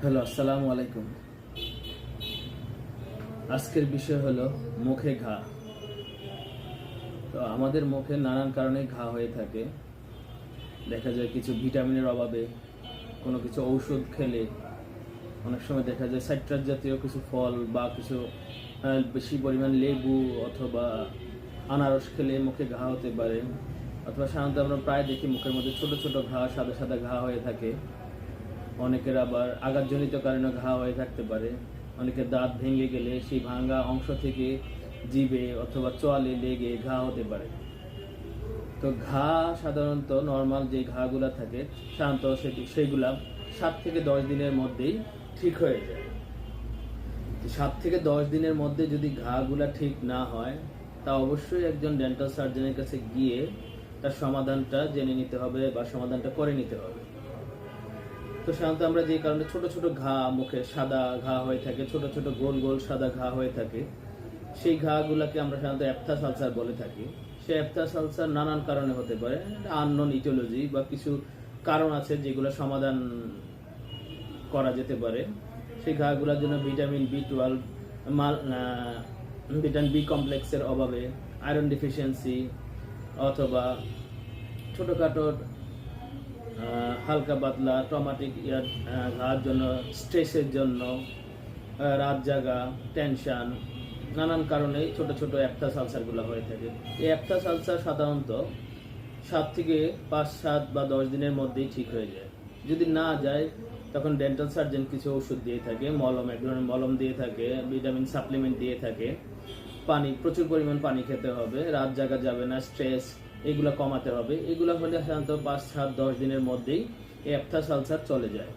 Hello, আসসালামু আলাইকুম। আজকের বিষয় হলো মুখে ঘা। তো আমাদের মুখে নানান কারণে ঘা হয়ে থাকে। দেখা যায় কিছু ভিটামিনের অভাবে, কোনো কিছু ঔষধ খেলে, অনেক সময় দেখা যায় সাইট্রাস জাতীয় কিছু ফল বা কিছু বেশি পরিমাণ লেবু অথবা আনারস খেলে মুখে ঘা হতে পারে। অথবা সাধারণত আমরা প্রায় দেখি মুখের মধ্যে ছোট ছোট ঘা, সাদা সাদা ঘা হয়ে থাকে। অনেকের আবার আঘাতজনিত কারণে ঘা হয়ে থাকতে পারে। অনেকের দাঁত ভেঙে গেলে সেই ভাঙা অংশ থেকে জিভে অথবা চোয়ালে লেগে ঘা হতে পারে। তো ঘা সাধারণত নর্মাল যে ঘাগুলা থাকে সাধারণত সেইগুলা 7 থেকে 10 দিনের মধ্যেই ঠিক হয়ে যায়। 7 থেকে 10 দিনের মধ্যে যদি ঘাগুলা ঠিক না হয়, তা অবশ্যই একজন ডেন্টাল সার্জনের কাছে গিয়ে তার সমাধানটা জেনে নিতে হবে বা সমাধানটা করে নিতে হবে। তো সাধারণত আমরা যে কারণে ছোট ছোট ঘা, মুখে সাদা ঘা হয়ে থাকে, ছোট ছোট গোল গোল সাদা ঘা হয়ে থাকে, সেই ঘাগুলাকে আমরা সাধারণত অ্যাপথাস আলসার বলে থাকি। সেই অ্যাপথাস আলসার নানান কারণে হতে পারে, আননোন ইটিওলজি বা কিছু কারণ আছে যেগুলো সমাধান করা যেতে পারে। সেই ঘাগুলোর জন্য ভিটামিন B12, ভিটামিন বি কমপ্লেক্সের অভাবে, আয়রন ডিফিসিয়েন্সি, অথবা ছোটোখাটো হালকা পাতলা ট্রমাটিক ঘার জন্য, স্ট্রেসের জন্য, রাত জাগা, টেনশন, নানান কারণে ছোট ছোট অ্যাপথাস আলসারগুলো হয়ে থাকে। এই অ্যাপথাস আলসার সাধারণত 7 থেকে 5, 7 বা 10 দিনের মধ্যেই ঠিক হয়ে যায়। যদি না যায় তখন ডেন্টাল সার্জন কিছু ওষুধ দিয়ে থাকে, এক ধরনের মলম দিয়ে থাকে, ভিটামিন সাপ্লিমেন্ট দিয়ে থাকে। প্রচুর পরিমাণ পানি খেতে হবে, রাত জাগা যাবে না, স্ট্রেস এগুলো কমাতে হবে। এগুলো হলে সাধারণত 5, 7, 10 দিনের মধ্যেই এই অ্যাপথাস আলসার চলে যায়।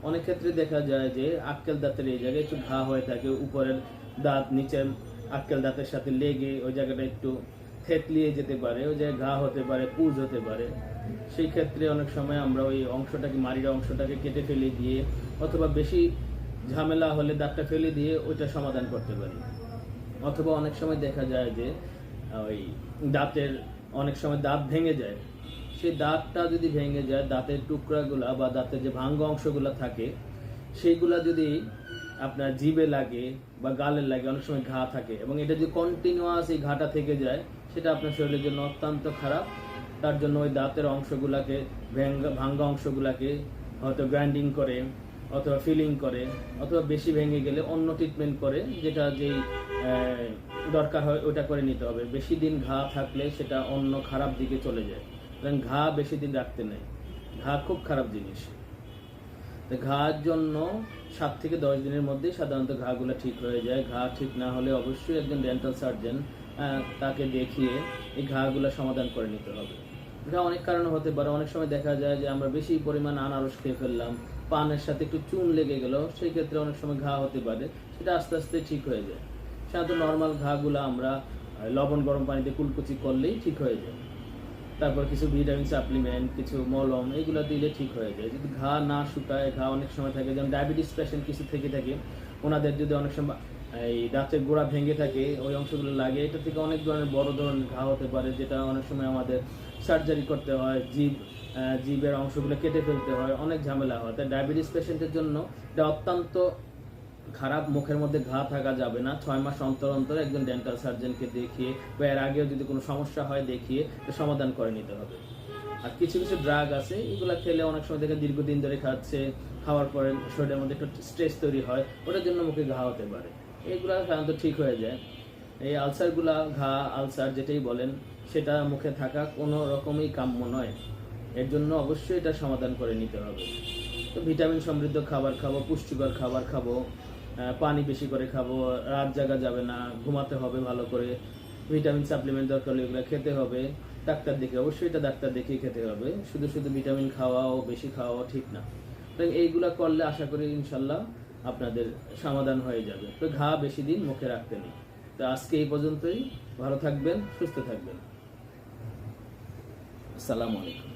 অনেক ক্ষেত্রে দেখা যায় যে আক্কেল দাঁতের এই জায়গায় একটু ঘা হয়ে থাকে, উপরের দাঁত নিচের আক্কেল দাঁতের সাথে লেগে ওই জায়গাটা একটু থেতলিয়ে যেতে পারে, ওই জায়গায় ঘা হতে পারে, পুজ হতে পারে। সেই ক্ষেত্রে অনেক সময় আমরা ওই অংশটাকে, মাড়ির অংশটাকে কেটে ফেলে দিয়ে, অথবা বেশি ঝামেলা হলে দাঁতটা ফেলে দিয়ে ওইটা সমাধান করতে পারি। অথবা অনেক সময় দেখা যায় যে ওই দাঁতের অনেক সময় দাঁত ভেঙে যায়। সেই দাঁতটা যদি ভেঙে যায়, দাঁতের টুকরাগুলা বা দাঁতের যে ভাঙ্গা অংশগুলো থাকে সেইগুলা যদি আপনার জিভে লাগে বা গালে লাগে, অনেক সময় ঘা থাকে, এবং এটা যদি কন্টিনিউয়াস এই ঘাটা থেকে যায়, সেটা আপনার শরীরের জন্য অত্যন্ত খারাপ। তার জন্য ওই দাঁতের অংশগুলাকে, ভাঙ্গা অংশগুলাকে হয়তো গ্রাইন্ডিং করে, অথবা ফিলিং করে, অথবা বেশি ভেঙে গেলে অন্য ট্রিটমেন্ট করে, যেটা যেই দরকার হয় ওটা করে নিতে হবে। বেশি দিন ঘা থাকলে সেটা অন্য খারাপ দিকে চলে যায়, কারণ ঘা বেশি দিন রাখতে নেই। ঘা খুব খারাপ জিনিস। তো ঘার জন্য 7 থেকে 10 দিনের মধ্যে সাধারণত ঘাগুলো ঠিক হয়ে যায়। ঘা ঠিক না হলে অবশ্যই একজন ডেন্টাল সার্জন তাকে দেখিয়ে এই ঘাগুলো সমাধান করে নিতে হবে। ঘা অনেক কারণে হতে পারে। অনেক সময় দেখা যায় যে আমরা বেশি পরিমাণ আনারস খেয়ে ফেললাম, পানের সাথে একটু চুন লেগে গেল, সেই ক্ষেত্রে অনেক সময় ঘা হতে পারে। সেটা আস্তে আস্তে ঠিক হয়ে যায়। সাধারণত নর্মাল ঘাগুলো আমরা লবণ গরম পানিতে কুলকুচি করলেই ঠিক হয়ে যায়। তারপর কিছু ভিটামিন সাপ্লিমেন্ট, কিছু মলম, এগুলো দিলে ঠিক হয়ে যায়। যদি ঘা না শুকায়, ঘা অনেক সময় থাকে, যেমন ডায়াবেটিস পেশেন্ট কিছু থেকে থাকে, ওনাদের যদি অনেক সময় এই দাঁতের গোড়া ভেঙে থাকে, ওই অংশগুলো লাগে, এটা থেকে অনেক ধরনের বড় ধরনের ঘা হতে পারে, যেটা অনেক সময় আমাদের সার্জারি করতে হয়, জিভের অংশগুলো কেটে ফেলতে হয়, অনেক ঝামেলা হয়। তাই ডায়াবেটিস পেশেন্টের জন্য এটা অত্যন্ত খারাপ। মুখের মধ্যে ঘা থাকা যাবে না। 6 মাস অন্তর অন্তর একজন ডেন্টাল সার্জনকে দেখিয়ে বা এর আগেও যদি কোনো সমস্যা হয় দেখিয়ে সমাধান করে নিতে হবে। আর কিছু কিছু ড্রাগ আছে, এগুলো খেলে অনেক সময় দেখে দীর্ঘদিন ধরে খাচ্ছে, খাওয়ার পরে শরীরের মধ্যে একটু স্ট্রেস তৈরি হয়, ওটার জন্য মুখে ঘা হতে পারে। এগুলো সাধারণত ঠিক হয়ে যায়। এই আলসারগুলা, ঘা, আলসার যেটাই বলেন, সেটা মুখে থাকা কোনো রকমই কাম্য নয়। এর জন্য অবশ্যই এটা সমাধান করে নিতে হবে। তো ভিটামিন সমৃদ্ধ খাবার খাবো, পুষ্টিকর খাবার খাবো, পানি বেশি করে খাবো, রাত জাগা যাবে না, ঘুমাতে হবে ভালো করে, ভিটামিন সাপ্লিমেন্ট দরকার হলে এগুলো খেতে হবে। ডাক্তার দেখে, অবশ্যই এটা ডাক্তার দেখেই খেতে হবে। শুধু শুধু ভিটামিন খাওয়াও, বেশি খাওয়াও ঠিক না। তো এইগুলা করলে আশা করি ইনশাল্লাহ আপনাদের সমাধান হয়ে যাবে। তো ঘা বেশি দিন মুখে রাখতে নেই। তো আজকে এই পর্যন্তই। ভালো থাকবেন, সুস্থ থাকবেন। আসসালামু আলাইকুম।